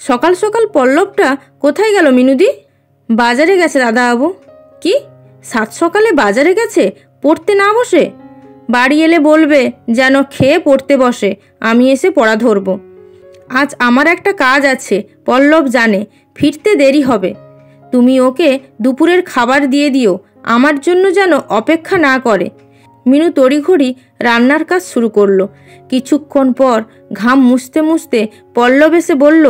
সকাল সকাল পল্লবটা কোথায় গেল মিনুদি? বাজারে গেছে দাদাবাবু। কি, সাত সকালে বাজারে গেছে? পড়তে না বসে? বাড়ি এলে বলবে যেন খেয়ে পড়তে বসে, আমি এসে পড়া ধরব। আজ আমার একটা কাজ আছে, পল্লব জানে, ফিরতে দেরি হবে। তুমি ওকে দুপুরের খাবার দিয়ে দিও, আমার জন্য যেন অপেক্ষা না করে। মিনু তড়িঘড়ি রান্নার কাজ শুরু করলো। কিছুক্ষণ পর ঘাম মুছতে মুছতে পল্লব এসে বলল,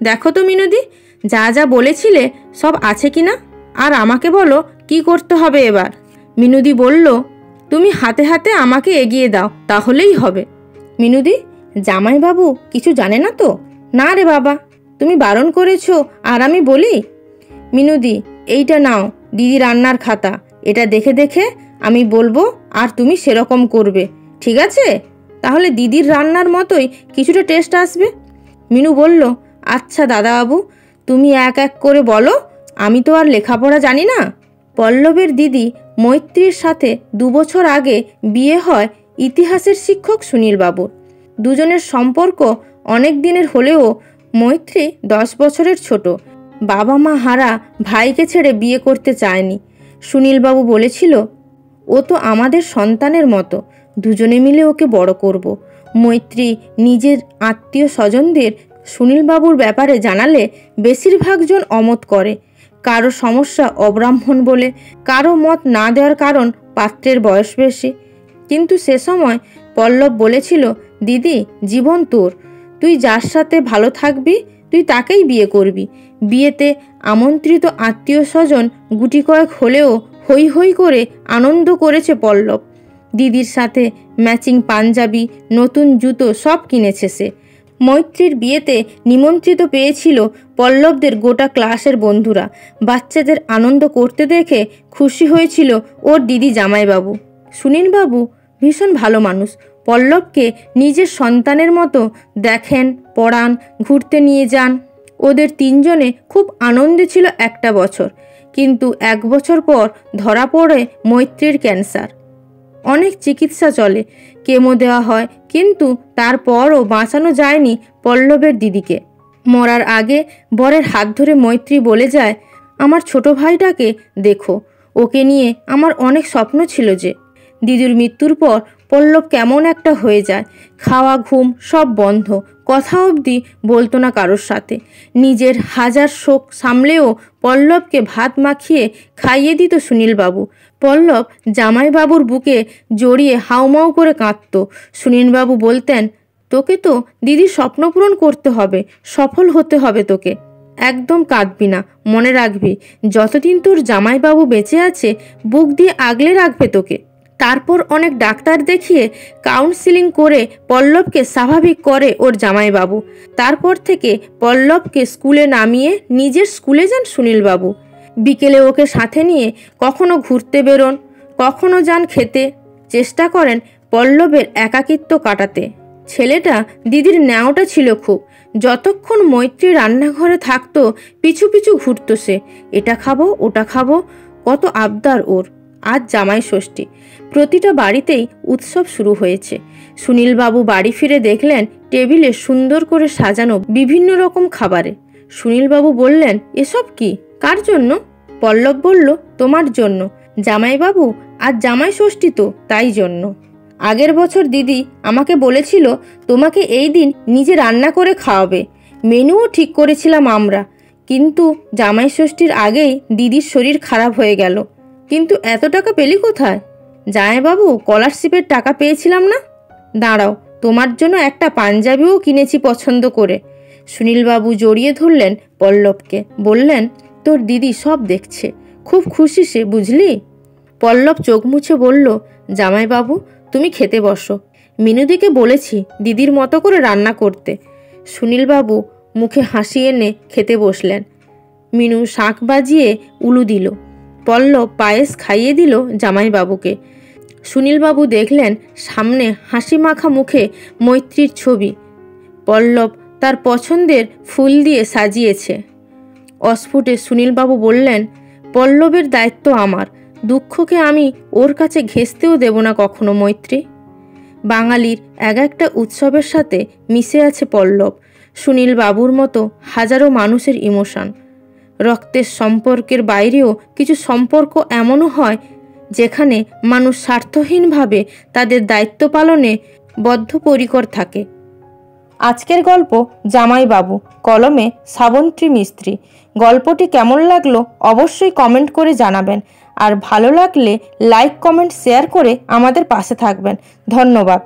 দেখো তো মিনুদি, যা যা বলেছিলে সব আছে কি না, আর আমাকে বলো কি করতে হবে এবার। মিনুদি বলল, তুমি হাতে হাতে আমাকে এগিয়ে দাও, তাহলেই হবে। মিনুদি, জামাইবাবু কিছু জানে না তো? না রে বাবা, তুমি বারণ করেছো আর আমি বলি? মিনুদি, এইটা নাও দিদি রান্নার খাতা, এটা দেখে দেখে আমি বলবো আর তুমি সেরকম করবে, ঠিক আছে? তাহলে দিদির রান্নার মতোই কিছুটা টেস্ট আসবে। মিনু বলল, আচ্ছা দাদাবাবু, তুমি এক এক করে বলো, আমি তো আর লেখাপড়া জানি না। পল্লবের দিদি মৈত্রীর সাথে 2 বছর আগে বিয়ে হয় ইতিহাসের শিক্ষক সুনীলবাবুর। দুজনের সম্পর্ক অনেক দিনের হলেও মৈত্রী 10 বছরের ছোট। বাবা মা হারা ভাইকে ছেড়ে বিয়ে করতে চায়নি। সুনীলবাবু বলেছিল, ও তো আমাদের সন্তানের মতো, দুজনে মিলে ওকে বড় করব। মৈত্রী নিজের আত্মীয় স্বজনদের সুনীলবাবুর ব্যাপারে জানালে বেশিরভাগজন অমত করে। কারো সমস্যা অব্রাহ্মণ বলে, কারো মত না দেওয়ার কারণ পাত্রের বয়স বেশি। কিন্তু সে সময় পল্লব বলেছিল, দিদি, জীবন তোর, তুই যার সাথে ভালো থাকবি তুই তাকেই বিয়ে করবি। বিয়েতে আমন্ত্রিত আত্মীয় স্বজন গুটি কয়েক হলেও হৈ হৈ করে আনন্দ করেছে পল্লব। দিদির সাথে ম্যাচিং পাঞ্জাবি, নতুন জুতো সব কিনেছে সে। মৈত্রীর বিয়েতে নিমন্ত্রিত পেয়েছিল পল্লবদের গোটা ক্লাসের বন্ধুরা। বাচ্চাদের আনন্দ করতে দেখে খুশি হয়েছিল ওর দিদি জামাইবাবু। সুনীলবাবু ভীষণ ভালো মানুষ, পল্লবকে নিজের সন্তানের মতো দেখেন, পড়ান, ঘুরতে নিয়ে যান। ওদের 3 জনে খুব আনন্দে ছিল একটা বছর, কিন্তু 1 বছর পর ধরা পড়ে মৈত্রীর ক্যান্সার। অনেক চিকিৎসা চলে, কেমো দেওয়া হয়, কিন্তু তারপরও বাঁচানো যায়নি পল্লবের দিদিকে। মরার আগে বরের হাত ধরে মৈত্রী বলে যায়, আমার ছোট ভাইটাকে দেখো, ওকে নিয়ে আমার অনেক স্বপ্ন ছিল যে। দিদির মৃত্যুর পর পল্লব কেমন একটা হয়ে যায়, খাওয়া ঘুম সব বন্ধ, কথা অবধি বলতো না কারোর সাথে। নিজের হাজার শোক সামলেও পল্লবকে ভাত মাখিয়ে খাইয়ে দিত সুনীলবাবু। পল্লব জামাইবাবুর বুকে জড়িয়ে হাউমাউ করে কাঁদত। সুনীলবাবু বলতেন, তোকে তো দিদির স্বপ্ন পূরণ করতে হবে, সফল হতে হবে তোকে। একদম কাঁদবি না, মনে রাখবি যতদিন তোর জামাইবাবু বেঁচে আছে বুক দিয়ে আগলে রাখবে তোকে। তারপর অনেক ডাক্তার দেখিয়ে কাউন্সিলিং করে পল্লবকে স্বাভাবিক করে ওর জামাইবাবু। তারপর থেকে পল্লবকে স্কুলে নামিয়ে নিজের স্কুলে যান সুনীলবাবু। বিকেলে ওকে সাথে নিয়ে কখনো ঘুরতে বেরোন, কখনো যান খেতে। চেষ্টা করেন পল্লবের একাকিত্ব কাটাতে। ছেলেটা দিদির ন্যাওটা ছিল খুব। যতক্ষণ মৈত্রী রান্নাঘরে থাকতো পিছু পিছু ঘুরতো সে, এটা খাবো ওটা খাবো, কত আবদার ওর। আজ জামাই ষষ্ঠী, প্রতিটা বাড়িতেই উৎসব শুরু হয়েছে। সুনীলবাবু বাড়ি ফিরে দেখলেন টেবিলে সুন্দর করে সাজানো বিভিন্ন রকম খাবারে। সুনীলবাবু বললেন, এসব কি, কার জন্য? পল্লব বলল, তোমার জন্য জামাইবাবু, আজ জামাই ষষ্ঠী তো, তাই জন্য। আগের বছর দিদি আমাকে বলেছিল তোমাকে এই দিন নিজে রান্না করে খাওয়াবে। মেনুও ঠিক করেছিলাম আমরা, কিন্তু জামাই ষষ্ঠীর আগেই দিদির শরীর খারাপ হয়ে গেল। কিন্তু এত টাকা পেলি কোথায়? জামাইবাবু, স্কলারশিপের টাকা পেয়েছিলাম না। দাঁড়াও, তোমার জন্য একটা পাঞ্জাবিও কিনেছি পছন্দ করে। সুনীলবাবু জড়িয়ে ধরলেন পল্লবকে, বললেন, তোর দিদি সব দেখছে, খুব খুশি সে, বুঝলি? পল্লব চোখ মুছে বলল, জামাইবাবু তুমি খেতে বসো, মিনুদিকে বলেছি দিদির মতো করে রান্না করতে। সুনীলবাবু মুখে হাসি এনে খেতে বসলেন। মিনু শাঁখ বাজিয়ে উলু দিল। পল্লব পায়েস খাইয়ে দিল জামাইবাবুকে। সুনীলবাবু দেখলেন সামনে হাসি মাখা মুখে মৈত্রীর ছবি। পল্লব তার পছন্দের ফুল দিয়ে সাজিয়েছে। অস্ফুটে সুনীলবাবু বললেন, পল্লবের দায়িত্ব আমার, দুঃখকে আমি ওর কাছে ঘেঁষতেও দেব না কখনো মৈত্রী। বাঙালির এক একটা উৎসবের সাথে মিশে আছে পল্লব। সুনীল বাবুর মতো হাজারো মানুষের ইমোশন। রক্তের সম্পর্কের বাইরেও কিছু সম্পর্ক এমনও হয় যেখানে মানুষ স্বার্থহীনভাবে তাদের দায়িত্ব পালনে বদ্ধপরিকর থাকে। আজকের গল্প জামাইবাবু, কলমে শ্রাবন্তী মিস্ত্রি। গল্পটি কেমন লাগলো অবশ্যই কমেন্ট করে জানাবেন, আর ভালো লাগলে লাইক, কমেন্ট, শেয়ার করে আমাদের পাশে থাকবেন। ধন্যবাদ।